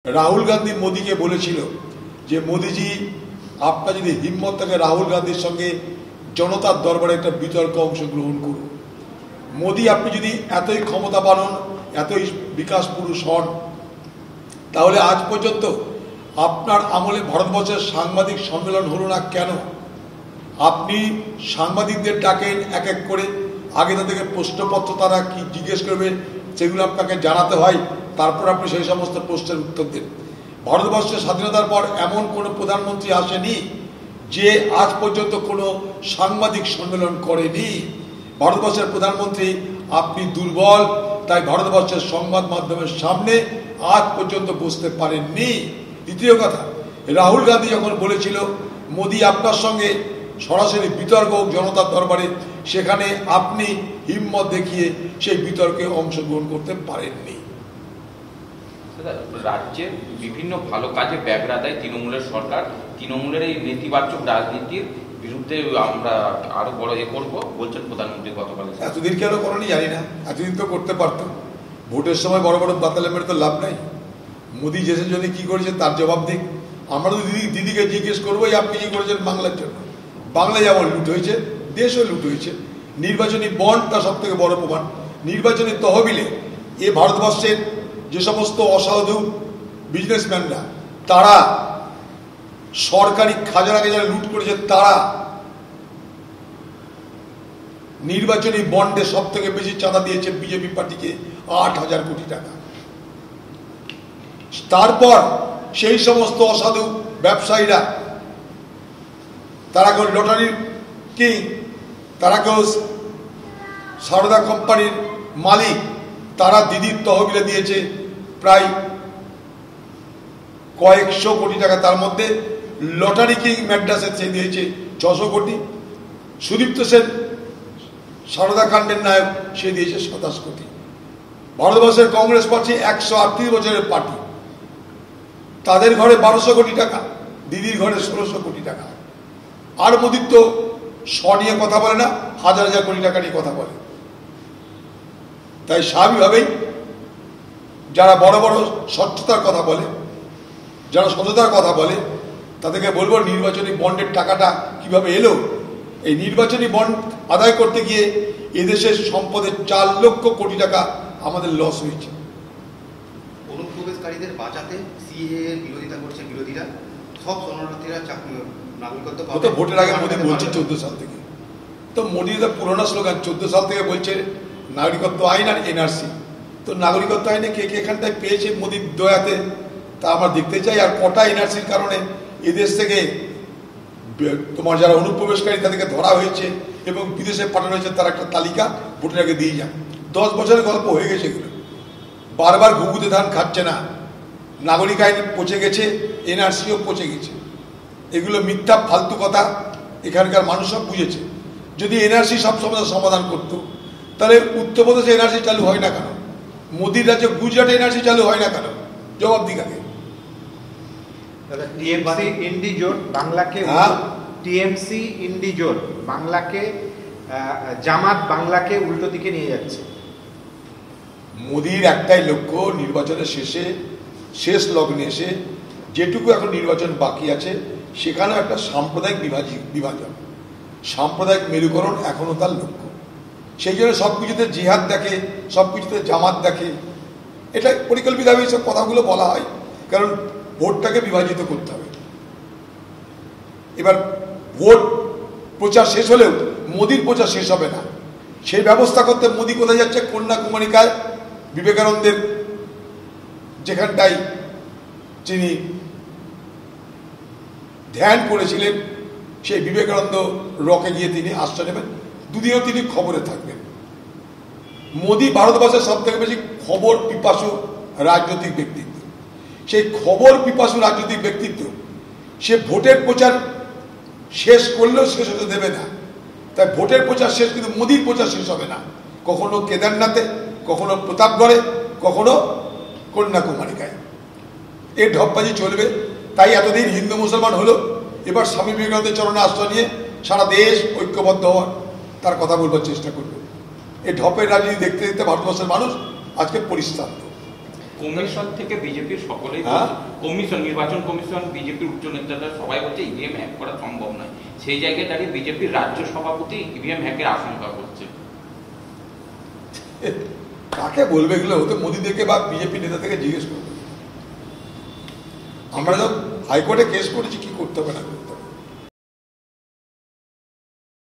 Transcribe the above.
राहुल गांधी मोदी के बोलेছিল যে মোদিজি আপনার যদি হিম্মত থাকে রাহুল গান্ধীর সঙ্গে জনতার দরবারে একটা বিতর্ক অংশগ্রহণ করুন। মোদি আপনি যদি এতই ক্ষমতা পালন এতই বিকাশ পুরুষ হন তাহলে আজ পর্যন্ত আপনার আমলে ভারতবর্ষের সাংবাদিক সম্মেলন হলো না কেন? আপনি সাংবাদিকদের ডাকেন এক এক করে, আগে তাদেরকে প্রশ্নপত্র তারা কি জিজ্ঞেস করবে সেগুলো আপনাকে জানাতে হয়, তারপর আপনি সেই সমস্ত প্রশ্নের উত্তর দেন। ভারতবর্ষের স্বাধীনতার পর এমন কোনো প্রধানমন্ত্রী আসেনি যে আজ পর্যন্ত কোনো সাংবাদিক সম্মেলন করেনি। ভারতবর্ষের প্রধানমন্ত্রী আপনি দুর্বল, তাই ভারতবর্ষের সংবাদ মাধ্যমের সামনে আজ পর্যন্ত বসতে পারেননি। দ্বিতীয় কথা, রাহুল গান্ধী যখন বলেছিল মোদি আপনার সঙ্গে সরাসরি বিতর্ক জনতার দরবারে, সেখানে আপনি হিম্মত দেখিয়ে সেই বিতর্কে অংশগ্রহণ করতে পারেননি। রাজ্যের বিভিন্ন ভালো কাজে ব্যাগরা দেয় তৃণমূলের সরকার। তৃণমূলের এই নেতিবাচক রাজনীতির বিরুদ্ধে আমরা আরো বড় করবো বলছেন প্রধানমন্ত্রী গতকাল। এতদিন কেন করেনি জানি না, এতদিন তো করতে পারতো। ভোটের সময় বড় বড় বাতালে মেরে তো লাভ নাই। মোদী দেশের জন্য কি করেছে তার জবাব দিক। আমরা তো দিদিকে জিজ্ঞেস করবো আপনি কি করেছেন বাংলার জন্য। বাংলায় যেমন লুট হয়েছে, দেশও লুট হয়েছে। নির্বাচনী বন্ডটা সব থেকে বড় প্রমাণ। নির্বাচনী তহবিলে এ ভারতবর্ষের যে সমস্ত অসাধু বিজনেসম্যানরা তারা সরকারি খাজানাকে যারা লুট করেছে, তারা নির্বাচনী বন্ডে সব থেকে বেশি চাঁদা দিয়েছে বিজেপি পার্টিকে 8,000 কোটি টাকা। তারপর সেই সমস্ত অসাধু ব্যবসায়ীরা, তারা কেউ লটারির কিং, তারা কেউ সারদা কোম্পানির মালিক, তারা দিদির তহবিলে দিয়েছে প্রায় কয়েকশো কোটি টাকা। তার মধ্যে লটারি কিং ম্যাড্রাসের সে দিয়েছে 600 কোটি। সুদীপ্ত সেন সারদা কাণ্ডের নায়ক, সে দিয়েছে 27 কোটি। ভারতবর্ষের কংগ্রেস পার্টি 138 বছরের পার্টি, তাদের ঘরে 1200 কোটি টাকা, দিদির ঘরে 1600 কোটি টাকা। আর মোদির তো নিয়ে কথা বলে না, হাজার হাজার কোটি টাকা নিয়ে কথা বলে। তাই স্বাভাবিকভাবেই যারা বড় বড় স্বচ্ছতার কথা বলে, যারা সততার কথা বলে, তাদেরকে বলবো নির্বাচনী বন্ডের টাকাটা কিভাবে এলো। এই নির্বাচনী বন্ড আদায় করতে গিয়ে এদেশের সম্পদের 4 লক্ষ কোটি টাকা আমাদের লস হয়েছে। অনুপ্রবেশকারীদের বাঁচাতে সিএএ এর বিরোধিতা করছে বিরোধীরা। সব শরণার্থীরা নাগরিকত্ব পাবে। তো ভোটের আগে মোদী বলছে 14 সাল থেকে। তো মোদী তো পুরোনো স্লোগান, 14 সাল থেকে বলছে নাগরিকত্ব আইন আর এনআরসি। তো নাগরিকত্ব আইনে কে কে এখানটায় পেয়েছে মোদীর দয়াতে তা আমরা দেখতে চাই। আর কটা এনআরসির কারণে এদেশ থেকে তোমার যারা অনুপ্রবেশকারী তাদেরকে ধরা হয়েছে এবং বিদেশে পাঠানো হয়েছে, তার একটা তালিকা ভোটের আগে দিয়ে যান। 10 বছরের গল্প হয়ে গেছে এগুলো। বারবার ঘুঘুতে ধান খাচ্ছে না। নাগরিক আইন পচে গেছে, এনআরসিও পচে গেছে। এগুলো মিথ্যা ফালতু কথা, এখানকার মানুষ সব বুঝেছে। যদি এনআরসি সব সমস্যার সমাধান করতো তাহলে উত্তরপ্রদেশে এনআরসি চালু হয় না কেন? মোদির রাজ্যে গুজরাটে এনআরসি চালু হয় না কেন? জবাব দিক আগে। টিএমসি ইন্ডি জোট বাংলাকে, টিএমসি ইন্ডি জোট বাংলাকে, জামাত বাংলাকে উল্টো দিকে নিয়ে যাচ্ছে। মোদির একটাই লক্ষ্য, নির্বাচনের শেষ লগ্নে এসে যেটুকু এখন নির্বাচন বাকি আছে সেখানেও একটা সাম্প্রদায়িক বিভাজন, সাম্প্রদায়িক মেরুকরণ এখনো তার লক্ষ্য। সেই জন্য সবকিছুতে জিহাদ দেখে, সবকিছুতে জামাত দেখে। এটা পরিকল্পিতভাবে সব কথাগুলো বলা হয়, কারণ ভোটটাকে বিভাজিত করতে হবে। এবার ভোট প্রচার শেষ হলেও মোদির প্রচার শেষ হবে না। সেই ব্যবস্থা করতে মোদি কোথায় যাচ্ছে? কন্যাকুমারিকায় বিবেকানন্দের যেখানটায় তিনি ধ্যান করেছিলেন, সেই বিবেকানন্দ রকে গিয়ে তিনি আশ্রয় নেবেন। 2 দিনও তিনি খবরে থাকবেন। মোদি ভারতবর্ষের সব থেকে বেশি খবর পিপাসু রাজনৈতিক ব্যক্তিত্ব। সেই খবর পিপাসু রাজনৈতিক ব্যক্তিত্ব সে ভোটের প্রচার শেষ করলেও শেষ হতে দেবে না। তাই ভোটের প্রচার শেষ, কিন্তু মোদির প্রচার শেষ হবে না। কখনো কেদারনাথে, কখনো প্রতাপগড়ে, কখনো কন্যাকুমারিকায়। এর ঢপবাজি চলবে। তাই এতদিন হিন্দু মুসলমান হলো, এবার স্বামী বিবেকানন্দের চরণে আশ্রয় নিয়ে সারা দেশ ঐক্যবদ্ধ হওয়ার তার কথা বলবার চেষ্টা করবে। এই ঢপের রাজনীতি দেখতে দেখতে ভারতবর্ষের মানুষ আজকে পরিশ্রান্ত। কমিশন থেকে বিজেপির সকলেই হ্যাঁ? কমিশন, নির্বাচন কমিশন, বিজেপির উচ্চ নেতারা সবাই বলছে ইভিএম হ্যাক করা সম্ভব নয়। সেই জায়গায় দাঁড়িয়ে বিজেপির রাজ্য সভাপতি ইভিএম হ্যাকের আশঙ্কা করছে। কাকে বলবে এগুলো? হতে মোদীদেরকে বা বিজেপি নেতা থেকে জিজ্ঞেস করবে। আমরা যখন হাইকোর্টে কেস করেছি কি করতে হবে না করতে হবে।